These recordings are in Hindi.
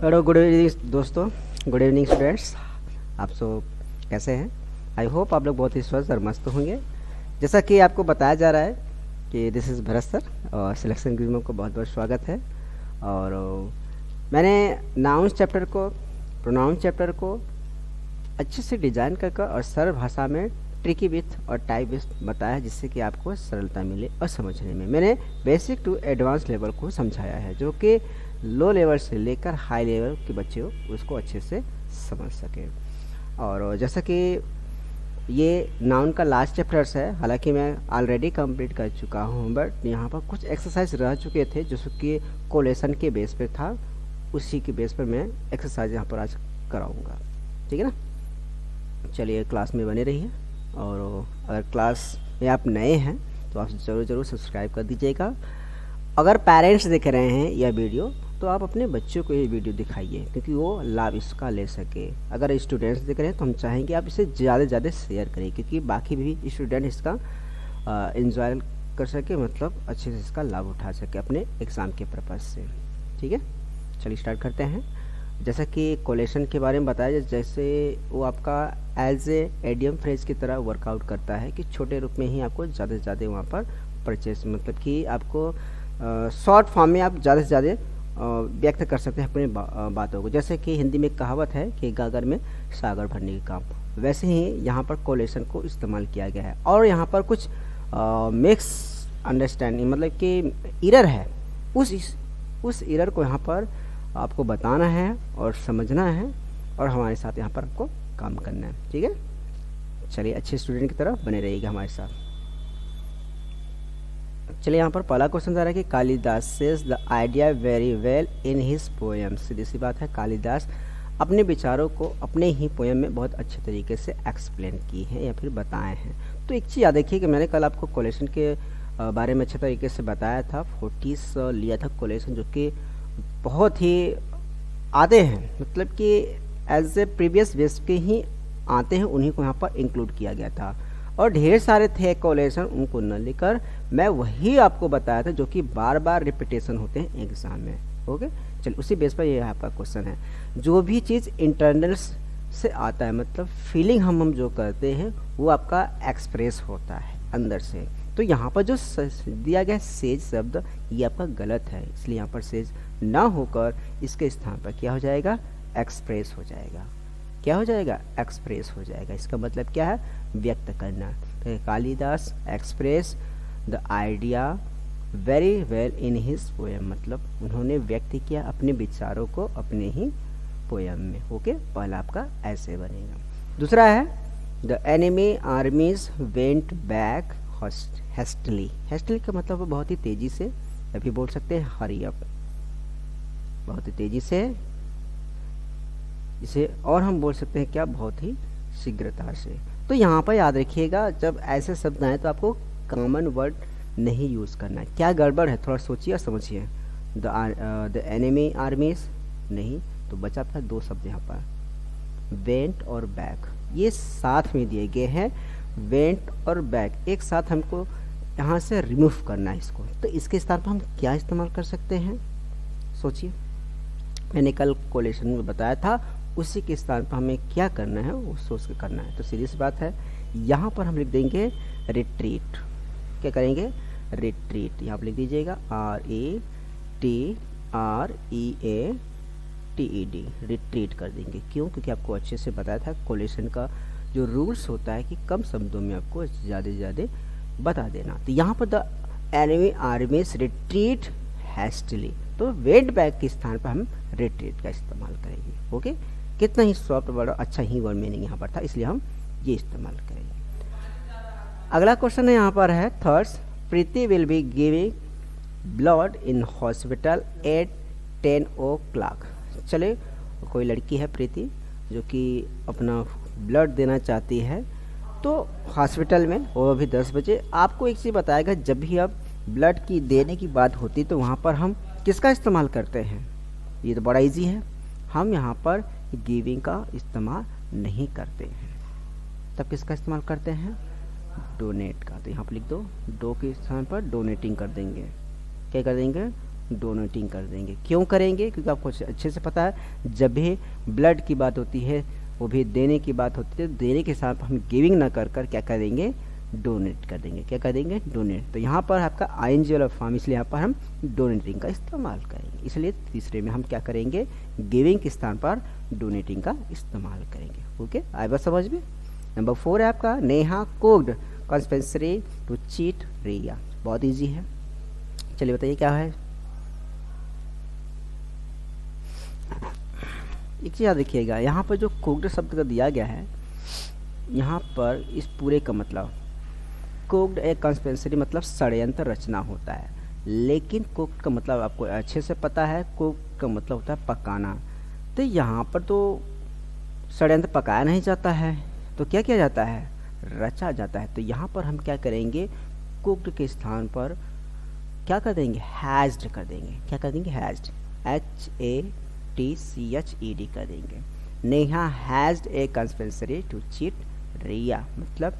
हेलो, गुड इवनिंग दोस्तों। Good evening students. आप सब कैसे हैं? आई होप आप लोग बहुत ही स्वस्थ और मस्त होंगे। जैसा कि आपको बताया जा रहा है कि दिस इज़ भरत सर और सिलेक्शन ग्रीन में को बहुत बहुत स्वागत है। और मैंने नाउंस चैप्टर को, प्रोनाउन चैप्टर को अच्छे से डिजाइन कर और सरल भाषा में ट्रिकी विथ और टाइप विथ बताया है, जिससे कि आपको सरलता मिले और समझने में। मैंने बेसिक टू एडवांस लेवल को समझाया है, जो कि लो लेवल से लेकर हाई लेवल के बच्चे उसको अच्छे से समझ सकें। और जैसा कि ये नाउन का लास्ट चैप्टर्स है, हालांकि मैं ऑलरेडी कंप्लीट कर चुका हूँ, बट यहाँ पर कुछ एक्सरसाइज रह चुके थे जो कि कोलेशन के बेस पे था। उसी के बेस पर मैं एक्सरसाइज यहाँ पर आज कराऊँगा, ठीक है ना। चलिए क्लास में बने रहिए। और अगर क्लास में आप नए हैं तो आप ज़रूर सब्सक्राइब कर दीजिएगा। अगर पेरेंट्स देख रहे हैं यह वीडियो तो आप अपने बच्चों को ये वीडियो दिखाइए, क्योंकि वो लाभ इसका ले सके। अगर स्टूडेंट्स देख रहे हैं तो हम चाहेंगे आप इसे ज़्यादा से ज़्यादा शेयर करें, क्योंकि बाकी भी स्टूडेंट इसका इंजॉय कर सके, मतलब अच्छे से इसका लाभ उठा सके अपने एग्ज़ाम के पर्पज़ से। ठीक है, चलिए स्टार्ट करते हैं। जैसा कि कोलेशन के बारे में बताया, जैसे वो आपका एज ए एडियम फ्रेज की तरह वर्कआउट करता है कि छोटे रूप में ही आपको ज़्यादा से ज़्यादा वहाँ पर परचेस, मतलब कि आपको शॉर्ट फॉर्म में आप ज़्यादा से ज़्यादा व्यक्त कर सकते हैं अपने बातों को। जैसे कि हिंदी में कहावत है कि गागर में सागर भरने का काम, वैसे ही यहाँ पर कोलेशन को इस्तेमाल किया गया है। और यहाँ पर कुछ मिक्स अंडरस्टैंडिंग, मतलब कि इरर है, उस इरर को यहाँ पर आपको बताना है और समझना है, और हमारे साथ यहाँ पर आपको काम करना है। ठीक है, चलिए अच्छे स्टूडेंट की तरह बने रहिएगा हमारे साथ। चलिए यहाँ पर पहला क्वेश्चन आ रहा है कि Kalidas says the idea very well in his poem. सीधी सी बात है, कालिदास अपने विचारों को अपने ही पोएम में बहुत अच्छे तरीके से एक्सप्लेन की है या फिर बताए हैं। तो एक चीज़ याद रखिए कि मैंने कल आपको कोलेशन के बारे में अच्छे तरीके से बताया था। 40 लिया था कोलेशन, जो कि बहुत ही आते हैं, मतलब कि एज ए प्रीवियस बेस के ही आते हैं, उन्हीं को यहाँ पर इंक्लूड किया गया था। और ढेर सारे थे कोलेशन, उनको न लेकर मैं वही आपको बताया था जो कि बार बार रिपीटेशन होते हैं एग्जाम में। ओके, चलिए उसी बेस पर ये आपका क्वेश्चन है। जो भी चीज़ इंटरनल से आता है, मतलब फीलिंग हम जो करते हैं वो आपका एक्सप्रेस होता है अंदर से। तो यहाँ पर जो दिया गया सेज शब्द ये आपका गलत है, इसलिए यहाँ पर सेज ना होकर इसके स्थान पर क्या हो जाएगा, एक्सप्रेस हो जाएगा। क्या हो जाएगा, एक्सप्रेस हो जाएगा। इसका मतलब क्या है, व्यक्त करना। तो Kalidas express the idea very well in his poem, मतलब उन्होंने व्यक्त किया अपने विचारों को अपने ही पोएम में। ओके, पहला आपका ऐसे बनेगा। दूसरा है the enemy आर्मीज went back hastily. Hastily का मतलब बहुत ही तेजी से, अभी बोल सकते हैं हरी अप, बहुत ही तेजी से। इसे और हम बोल सकते हैं क्या, बहुत ही शीघ्रता से। तो यहाँ पर याद रखिएगा, जब ऐसे शब्द आए तो आपको कॉमन वर्ड नहीं यूज़ करना है। क्या गड़बड़ है, थोड़ा सोचिए और समझिए। द एनिमी आर्मीज नहीं, तो बचा था दो शब्द यहाँ पर, वेंट और बैक, ये साथ में दिए गए हैं। वेंट और बैक एक साथ हमको यहाँ से रिमूव करना है इसको। तो इसके स्थान पर हम क्या इस्तेमाल कर सकते हैं, सोचिए। मैंने कल कोलेशन में बताया था, उसी के स्थान पर हमें क्या करना है वो सोच के करना है। तो सीधी सी बात है, यहाँ पर हम लिख देंगे रिट्रीट। क्या करेंगे, रिट्रीट। यहाँ पर लिख दीजिएगा RETREATED, रिट्रीट कर देंगे। क्यों, क्योंकि आपको अच्छे से बताया था कोलेशन का जो रूल्स होता है कि कम शब्दों में आपको ज़्यादा से ज़्यादा बता देना। तो यहाँ पर द एनिमी आर्मीज रिट्रीट हैस्टली, तो वेट बैक के स्थान पर हम रिट्रीट का इस्तेमाल करेंगे। ओके, कितना ही सॉफ्ट वर्ड, अच्छा ही वर्ड मीनिंग यहाँ पर था, इसलिए हम ये इस्तेमाल करेंगे। अगला क्वेश्चन है यहाँ पर है third, Preeti will be giving blood in hospital eight 10 o'clock। चले, कोई लड़की है प्रीति जो कि अपना ब्लड देना चाहती है, तो हॉस्पिटल में, वो भी 10 बजे। आपको एक चीज़ बताएगा, जब भी अब ब्लड की देने की बात होती तो वहाँ पर हम किसका इस्तेमाल करते हैं, ये तो बड़ा इजी है। हम यहाँ पर गिविंग का इस्तेमाल नहीं करते हैं, तब किसका इस्तेमाल करते हैं, डोनेट का। तो यहाँ पर लिख दो, डो के स्थान पर डोनेटिंग कर देंगे। क्या कर देंगे, डोनेटिंग कर देंगे। क्यों करेंगे? क्योंकि आपको अच्छे से पता है जब भी ब्लड की बात होती है, वो भी देने की बात होती है, देने के साथ हम गिविंग ना कर कर क्या कर देंगे? डोनेट कर देंगे। क्या कर देंगे? डोनेट। तो यहाँ पर आपका आईएनजी वाला फॉर्म, इसलिए यहाँ पर हम डोनेटिंग का इस्तेमाल करेंगे। इसलिए तीसरे में हम क्या करेंगे? गिविंग के स्थान पर डोनेटिंग का इस्तेमाल करेंगे। ओके, आए बात समझ में? नंबर 4 है आपका नेहा कुक्ड कॉन्स्पेंसरी टू चीट रिया। बहुत ईजी है, चलिए बताइए क्या है। एक चीज़ याद रखिएगा, यहाँ पर जो कुक्ड शब्द का दिया गया है, यहाँ पर इस पूरे का मतलब कुक्ड एक कॉन्स्पेंसरी मतलब षड्यंत्र रचना होता है, लेकिन कुक्ड का मतलब आपको अच्छे से पता है, कुक्ड का मतलब होता है पकाना। तो यहाँ पर तो षड्यंत्र पकाया नहीं जाता है, तो क्या किया जाता है? रचा जाता है। तो यहाँ पर हम क्या करेंगे? कुक्ड के स्थान पर क्या कर देंगे? हैज्ड कर देंगे। क्या कर देंगे? हैज्ड, HATCHED कर देंगे। Neha hatched a conspiracy to cheat Riya, मतलब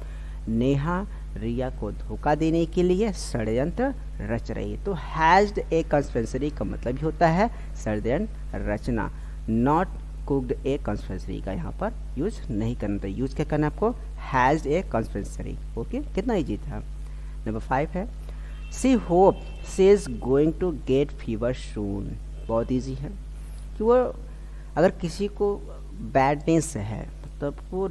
नेहा रिया को धोखा देने के लिए षड्यंत्र रच रही है। तो हैज्ड ए कॉन्स्पेंसरी का मतलब ही होता है षड्यंत्र रचना, नॉट कुक्ड ए कॉन्स्पेंसरी का यहाँ पर यूज नहीं करना था। यूज क्या करना है आपको? Hatched a conspiracy. ओके, कितना इजी था। नंबर 5 है she hope she is going to get fever soon. बहुत इजी है कि वो अगर किसी को बैडनेस है, मतलब वो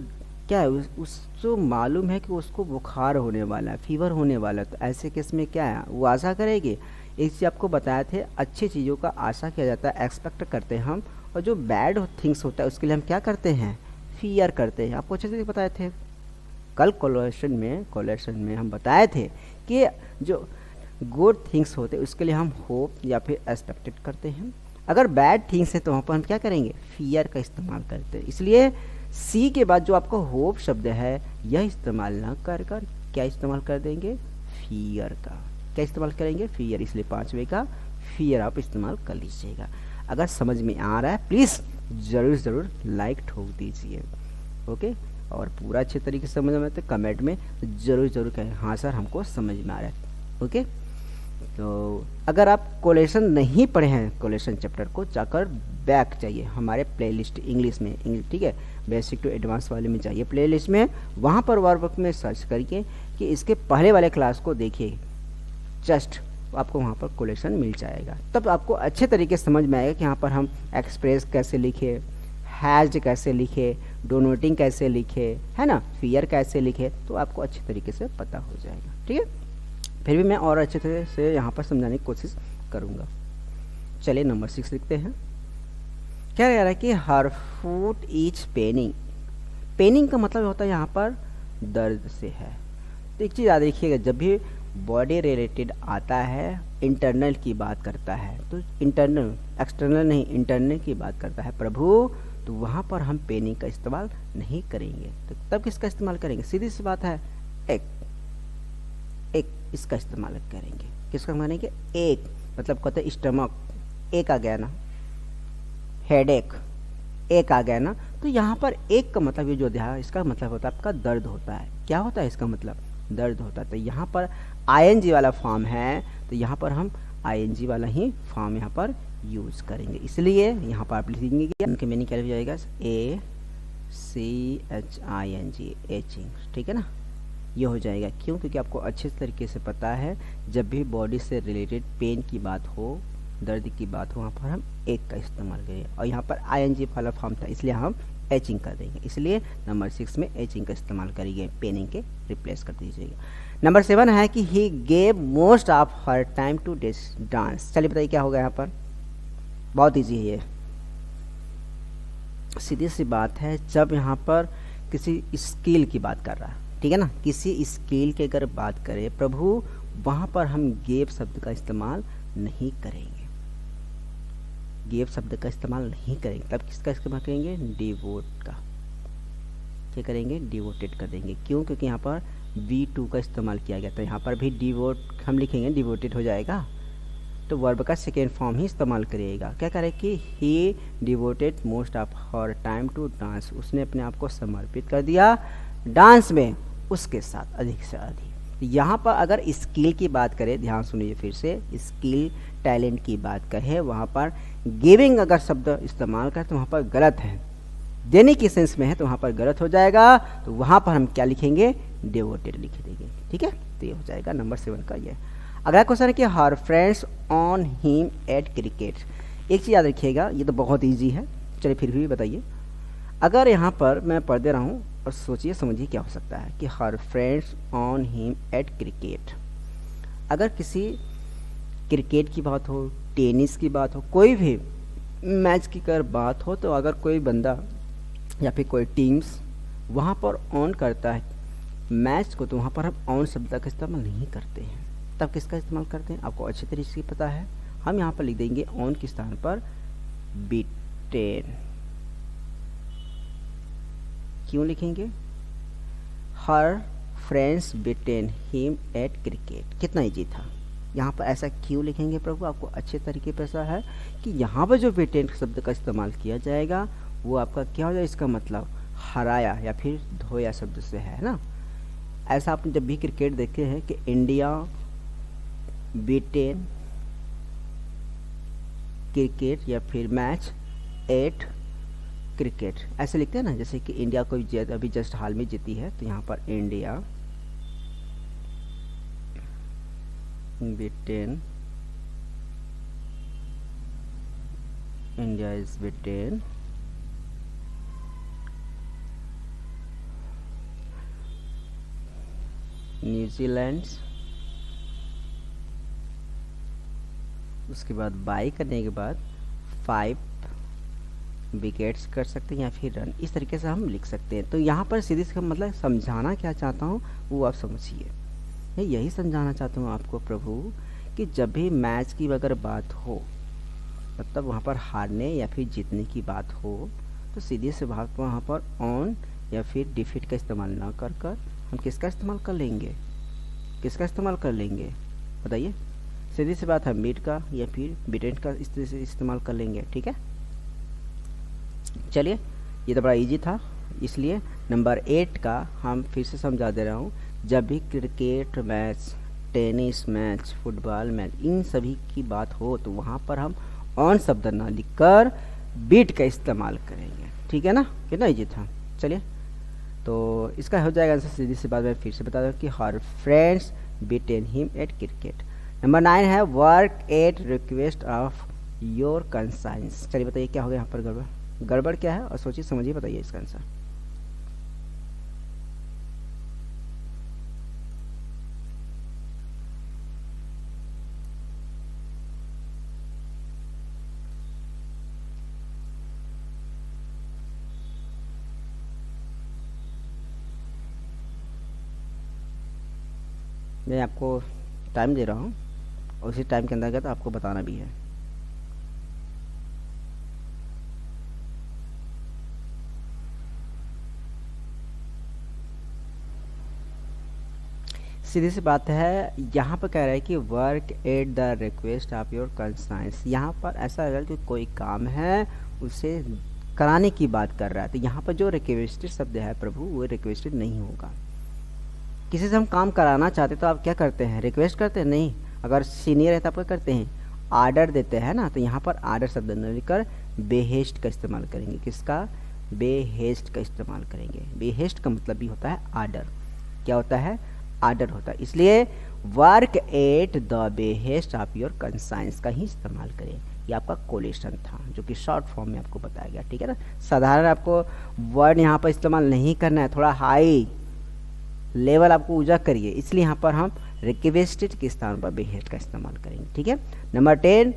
क्या है, उसको मालूम है कि उसको बुखार होने वाला है, फीवर होने वाला है, तो ऐसे केस में क्या है? वो आशा करेगी। एक चीज़ आपको बताए थे, अच्छी चीज़ों का आशा किया जाता है, एक्सपेक्ट करते हैं हम, और जो बैड थिंग्स होता है उसके लिए हम क्या करते हैं? फियर करते हैं। आपको अच्छे से बताए थे कल कोलेशन में हम बताए थे कि जो गुड थिंग्स होते हैं उसके लिए हम होप या फिर एक्सपेक्टेड करते हैं। अगर बैड थिंग्स है तो वहाँ पर हम क्या करेंगे? फियर का इस्तेमाल करते हैं। इसलिए सी के बाद जो आपका होप शब्द है यह इस्तेमाल ना कर कर क्या इस्तेमाल कर देंगे? फियर का। क्या इस्तेमाल करेंगे? फियर। इसलिए 5वें का फियर आप इस्तेमाल कर लीजिएगा। अगर समझ में आ रहा है प्लीज़ ज़रूर लाइक ठोक दीजिए। ओके, और पूरा अच्छे तरीके से समझ में तो कमेंट में ज़रूर कहें हाँ सर हमको समझ में आ रहा है। ओके, तो अगर आप कोलेशन नहीं पढ़े हैं, कोलेशन चैप्टर को जाकर बैक चाहिए हमारे प्लेलिस्ट इंग्लिश में, ठीक है, बेसिक टू एडवांस वाले में चाहिए प्लेलिस्ट में, वहाँ पर वर्कबुक में सर्च करके कि इसके पहले वाले क्लास को देखिए, जस्ट आपको वहाँ पर कोलेशन मिल जाएगा। तब आपको अच्छे तरीके से समझ में आएगा कि यहाँ पर हम एक्सप्रेस कैसे लिखे, हैज्ड कैसे लिखे, डोनेटिंग कैसे लिखे, है ना, फियर कैसे लिखे, तो आपको अच्छे तरीके से पता हो जाएगा। ठीक है, फिर भी मैं और अच्छे तरह से यहाँ पर समझाने की कोशिश करूँगा। चलिए नंबर 6 लिखते हैं। क्या कह रहा है कि her foot is paining. Paining का मतलब होता है यहाँ पर दर्द से है। तो एक चीज़ याद रखिएगा, जब भी बॉडी रिलेटेड आता है, इंटरनल की बात करता है, तो इंटरनल, एक्सटर्नल नहीं, इंटरनल की बात करता है प्रभु, तो वहाँ पर हम पेनिंग का इस्तेमाल नहीं करेंगे। तो तब किसका इस्तेमाल करेंगे? सीधी सी बात है, एक इसका इस्तेमाल करेंगे। किसका मानेंगे? एक, मतलब कहते हैं स्टमक, एक आ गया ना, हेडेक, एक आ गया ना, तो यहाँ पर एक का मतलब ये जो दिया इसका मतलब होता है आपका दर्द होता है। क्या होता है इसका मतलब? दर्द होता है। तो यहाँ पर आईएनजी वाला फॉर्म है, तो यहाँ पर हम आईएनजी वाला ही फॉर्म यहाँ पर यूज करेंगे। इसलिए यहाँ पर आप लिखेंगे कि उनके मीनिंग क्या हो जाएगा? ACHING, etching. ठीक है ना, ये हो जाएगा। क्यों? क्योंकि आपको अच्छे तरीके से पता है जब भी बॉडी से रिलेटेड पेन की बात हो, दर्द की बात हो, वहाँ पर हम एक का इस्तेमाल करेंगे, और यहाँ पर आईएनजी वाला फॉर्म था इसलिए हम एचिंग कर देंगे। इसलिए नंबर 6 में एचिंग का इस्तेमाल करेंगे, पेनिंग के रिप्लेस कर दीजिएगा। नंबर 7 है कि he gave most of her time to dance. चलिए बताइए क्या होगा यहाँ पर? बहुत ईजी है ये, सीधी सी बात है। जब यहाँ पर किसी स्किल की बात कर रहा है, ठीक है ना, किसी स्किल की अगर बात करें प्रभु, वहाँ पर हम गेव शब्द का इस्तेमाल नहीं करेंगे। गेव शब्द का इस्तेमाल नहीं करेंगे। तब किसका इस्तेमाल करेंगे? डिवोट का। क्या करेंगे? डिवोटेड कर देंगे। क्यों? क्योंकि यहाँ पर V2 का इस्तेमाल किया गया था। यहाँ पर भी डिवोट हम लिखेंगे, डिवोटेड हो जाएगा, तो वर्ब का सेकेंड फॉर्म ही इस्तेमाल करिएगा। क्या करें कि he devoted most of her time to dance, उसने अपने आप को समर्पित कर दिया डांस में, उसके साथ अधिक से अधिक। तो यहाँ पर अगर स्किल की बात करें, ध्यान सुनिए फिर से, स्किल टैलेंट की बात करें, वहाँ पर गिविंग अगर शब्द इस्तेमाल करें तो वहाँ पर गलत है, देने की सेंस में है तो वहाँ पर गलत हो जाएगा। तो वहाँ पर हम क्या लिखेंगे, डिवोटेड लिख देंगे। ठीक है, तो ये हो जाएगा नंबर 7 का ये। अगला क्वेश्चन है कि हर friends on him at cricket. एक चीज़ याद रखिएगा, ये तो बहुत ईजी है, चलिए फिर भी बताइए। अगर यहाँ पर मैं पढ़ दे रहा हूँ और सोचिए समझिए क्या हो सकता है कि हर friends on him at cricket. अगर किसी क्रिकेट की बात हो, टेनिस की बात हो, कोई भी मैच की अगर बात हो, तो अगर कोई बंदा या फिर कोई टीम्स वहाँ पर ऑन करता है मैच को, तो वहाँ पर हम ऑन शब्द का इस्तेमाल नहीं करते हैं। तब किसका इस्तेमाल करते हैं, आपको अच्छे तरीके से पता है। हम यहाँ पर लिख देंगे ऑन के स्थान पर बीटेन। क्यों लिखेंगे, हर friends beaten him at cricket. कितना इजी था। यहाँ पर ऐसा क्यों लिखेंगे प्रभु, आपको अच्छे तरीके पर ऐसा है कि यहाँ पर जो बीटेन शब्द का इस्तेमाल किया जाएगा वो आपका क्या हो जाए, इसका मतलब हराया या फिर धोया शब्द से है ना। ऐसा आपने जब भी क्रिकेट देखे हैं कि इंडिया बीटेन क्रिकेट या फिर मैच एट क्रिकेट, ऐसे लिखते हैं ना। जैसे कि इंडिया कोई अभी जस्ट हाल में जीती है, तो यहाँ पर India beaten, India is beaten New Zealand. उसके बाद बाई करने के बाद 5 विकेट्स कर सकते हैं या फिर रन, इस तरीके से हम लिख सकते हैं। तो यहाँ पर सीधे से मतलब समझाना क्या चाहता हूँ वो आप समझिए। मैं यही समझाना चाहता हूँ आपको प्रभु कि जब भी मैच की अगर बात हो, मतलब वहाँ पर हारने या फिर जीतने की बात हो, तो सीधे से बात वहाँ पर ऑन या फिर डिफीट का इस्तेमाल ना कर कर हम किसका इस्तेमाल कर लेंगे, किसका इस्तेमाल कर लेंगे बताइए। सीधी सी बात है, मीट का या फिर बीटेन का इस तरह से इस्तेमाल कर लेंगे। ठीक है, चलिए ये तो बड़ा इजी था, इसलिए नंबर 8 का हम फिर से समझा दे रहा हूँ। जब भी cricket match, tennis match, football match, इन सभी की बात हो तो वहाँ पर हम ऑन शब्द ना लिखकर बीट का इस्तेमाल करेंगे। ठीक है ना, कितना इजी था। चलिए तो इसका हो जाएगा आंसर, सीधी सी बात मैं फिर से बता दूँ कि हर friends beaten him at cricket. Number 9 है work at request of your conscience. चलिए बताइए क्या हो गया यहाँ पर गड़बड़, गड़बड़ क्या है और सोचिए समझिए बताइए इसका आंसर। मैं आपको टाइम दे रहा हूँ और उसी टाइम के अंतर्गत आपको बताना भी है। सीधी सी बात है, यहाँ पर कह रहा है कि work at the request of your conscience. यहाँ पर ऐसा अगर कि कोई काम है उसे कराने की बात कर रहा है, तो यहाँ पर जो रिक्वेस्टेड शब्द है प्रभु वो रिक्वेस्टेड नहीं होगा। किसी से हम काम कराना चाहते तो आप क्या करते हैं, रिक्वेस्ट करते हैं नहीं। अगर सीनियर है तो आप क्या करते हैं, आर्डर देते हैं ना। तो यहाँ पर आर्डर शब्द न लिखकर बेहेस्ट का इस्तेमाल करेंगे। किसका, बेहेस्ट का इस्तेमाल करेंगे। बेहेस्ट का मतलब भी होता है आर्डर। क्या होता है, आर्डर होता है। इसलिए work at the behest of your conscience का ही इस्तेमाल करें। ये आपका कोलेशन था जो कि शॉर्ट फॉर्म में आपको बताया गया। ठीक है ना, साधारण आपको वर्ड यहाँ पर इस्तेमाल नहीं करना है, थोड़ा हाई लेवल आपको ऊंचा करिए, इसलिए यहाँ पर हम रिक्वेस्टेड के स्थान पर बेहेस्ट का इस्तेमाल करेंगे। ठीक है, number 10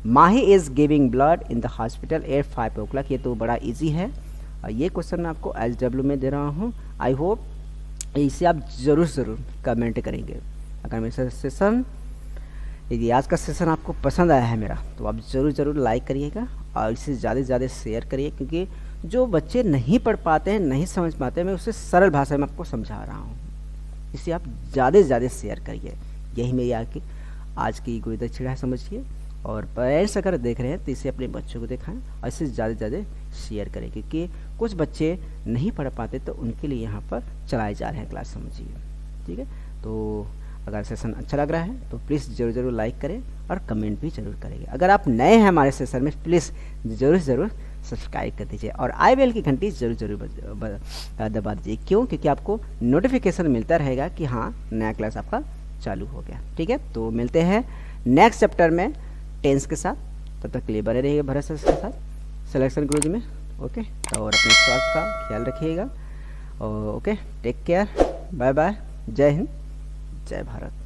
Mahi is giving blood in the hospital eight 5 o'clock। ये तो बड़ा इजी है और ये क्वेश्चन मैं आपको SW में दे रहा हूँ। आई होप इसे आप ज़रूर कमेंट करेंगे। अगर मेरा सेशन, यदि आज का सेशन आपको पसंद आया है मेरा, तो आप ज़रूर लाइक करिएगा और इसे ज़्यादा से ज़्यादा शेयर करिए, क्योंकि जो बच्चे नहीं पढ़ पाते हैं, नहीं समझ पाते हैं, मैं उसे सरल भाषा में आपको समझा रहा हूँ। इसे आप ज़्यादा से ज़्यादा शेयर करिए। यही मेरी आज की गुरु दक्षिणा है, समझिए। और पेरेंट्स अगर देख रहे हैं तो इसे अपने बच्चों को दिखाएं और इसे ज़्यादा से ज़्यादा शेयर करें, क्योंकि कुछ बच्चे नहीं पढ़ पाते तो उनके लिए यहाँ पर चलाए जा रहे हैं क्लास, समझिए। ठीक है, तो अगर सेशन अच्छा लग रहा है तो प्लीज़ ज़रूर लाइक करें और कमेंट भी ज़रूर करेंगे। अगर आप नए हैं हमारे सेशन में, प्लीज़ ज़रूर सब्सक्राइब कर दीजिए और आई बेल की घंटी ज़रूर दबा दीजिए। क्यों? क्योंकि आपको नोटिफिकेशन मिलता रहेगा कि हाँ नया क्लास आपका चालू हो गया। ठीक है, तो मिलते हैं नेक्स्ट चैप्टर में टेंस के साथ। तब तक के लिए बने रहिए भरत सर के साथ सिलेक्शन गुरुजी में। ओके, और अपने स्वास्थ्य का ख्याल रखिएगा। Okay, take care, bye bye, जय हिंद, जय भारत।